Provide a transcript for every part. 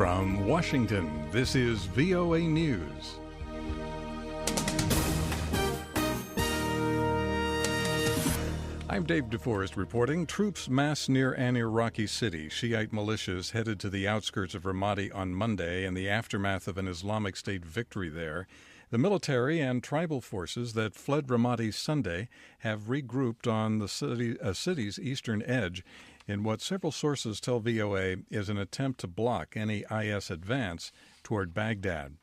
From Washington, this is VOA News. I'm David Forrest reporting. Troops massed near an Iraqi city. Shiite militias headed to the outskirts of Ramadi on Monday in the aftermath of an Islamic State victory there. The military and tribal forces that fled Ramadi Sunday have regrouped on the city's eastern edge in what several sources tell VOA is an attempt to block any IS advance toward Baghdad.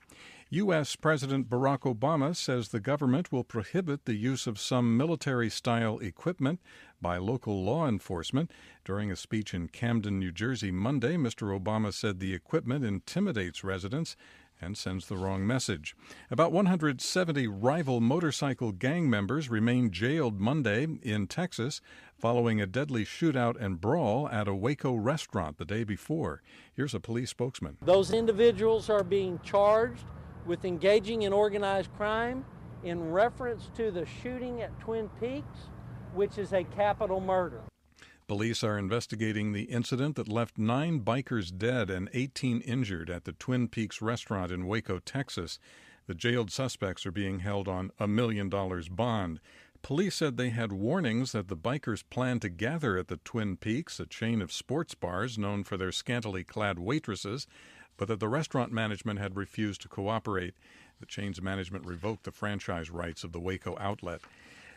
U.S. President Barack Obama says the government will prohibit the use of some military-style equipment by local law enforcement. During a speech in Camden, New Jersey, Monday, Mr. Obama said the equipment intimidates residents and sends the wrong message. About 170 rival motorcycle gang members remained jailed Monday in Texas following a deadly shootout and brawl at a Waco restaurant the day before. Here's a police spokesman. Those individuals are being charged with engaging in organized crime in reference to the shooting at Twin Peaks, which is a capital murder. Police are investigating the incident that left 9 bikers dead and 18 injured at the Twin Peaks restaurant in Waco, Texas. The jailed suspects are being held on $1 million bond. Police said they had warnings that the bikers planned to gather at the Twin Peaks, a chain of sports bars known for their scantily clad waitresses, but that the restaurant management had refused to cooperate. The chain's management revoked the franchise rights of the Waco outlet.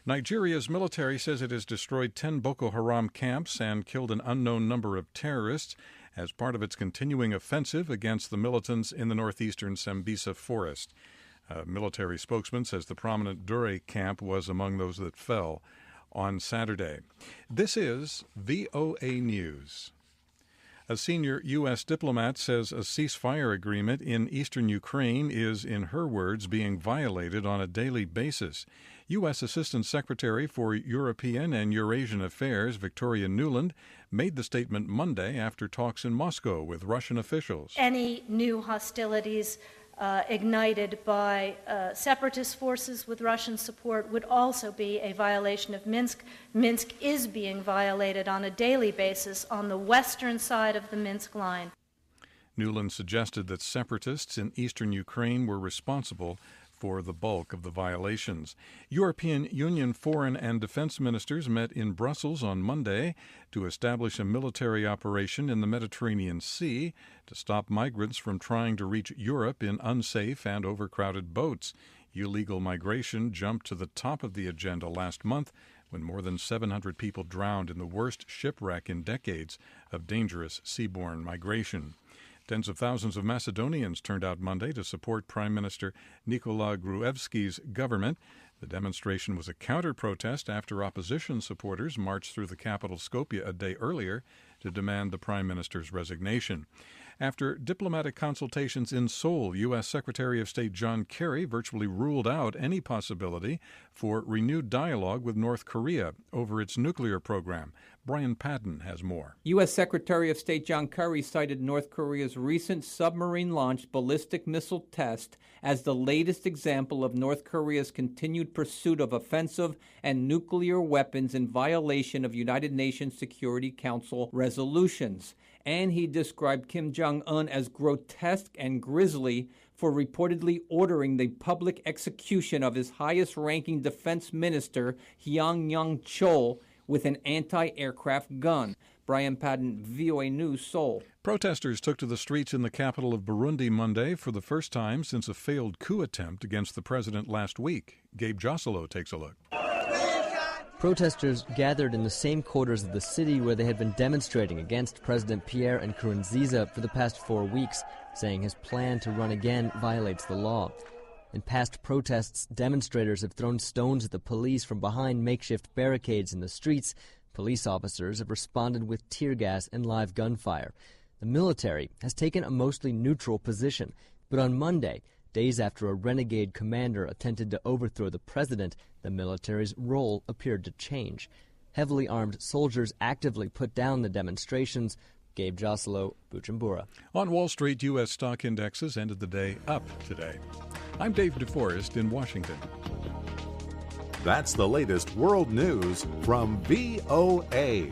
Nigeria's military says it has destroyed 10 Boko Haram camps and killed an unknown number of terrorists as part of its continuing offensive against the militants in the northeastern Sambisa forest. A military spokesman says the prominent Dure camp was among those that fell on Saturday. This is VOA News. A senior U.S. diplomat says a ceasefire agreement in eastern Ukraine is, in her words, being violated on a daily basis. U.S. Assistant Secretary for European and Eurasian Affairs Victoria Nuland made the statement Monday after talks in Moscow with Russian officials. Any new hostilities ignited by separatist forces with Russian support would also be a violation of Minsk. Minsk is being violated on a daily basis on the western side of the Minsk line. Nuland suggested that separatists in eastern Ukraine were responsible for the bulk of the violations. European Union foreign and defense ministers met in Brussels on Monday to establish a military operation in the Mediterranean Sea to stop migrants from trying to reach Europe in unsafe and overcrowded boats. Illegal migration jumped to the top of the agenda last month when more than 700 people drowned in the worst shipwreck in decades of dangerous seaborne migration. Tens of thousands of Macedonians turned out Monday to support Prime Minister Nikola Gruevski's government. The demonstration was a counter-protest after opposition supporters marched through the capital Skopje a day earlier to demand the Prime Minister's resignation. After diplomatic consultations in Seoul, U.S. Secretary of State John Kerry virtually ruled out any possibility for renewed dialogue with North Korea over its nuclear program. Brian Patton has more. U.S. Secretary of State John Kerry cited North Korea's recent submarine-launched ballistic missile test as the latest example of North Korea's continued pursuit of offensive and nuclear weapons in violation of United Nations Security Council resolutions. And he described Kim Jong-un as grotesque and grisly for reportedly ordering the public execution of his highest-ranking defense minister, Hyang Young-chol, with an anti-aircraft gun. Brian Patton, VOA News, Seoul. Protesters took to the streets in the capital of Burundi Monday for the first time since a failed coup attempt against the president last week. Gabe Joselo takes a look. Protesters gathered in the same quarters of the city where they had been demonstrating against President Pierre Nkurunziza for the past 4 weeks, saying his plan to run again violates the law. In past protests, demonstrators have thrown stones at the police from behind makeshift barricades in the streets. Police officers have responded with tear gas and live gunfire. The military has taken a mostly neutral position, but on Monday, days after a renegade commander attempted to overthrow the president, the military's role appeared to change. Heavily armed soldiers actively put down the demonstrations. Gabe Joselo, Bujumbura. On Wall Street, U.S. stock indexes ended the day up today. I'm David Forrest in Washington. That's the latest world news from VOA.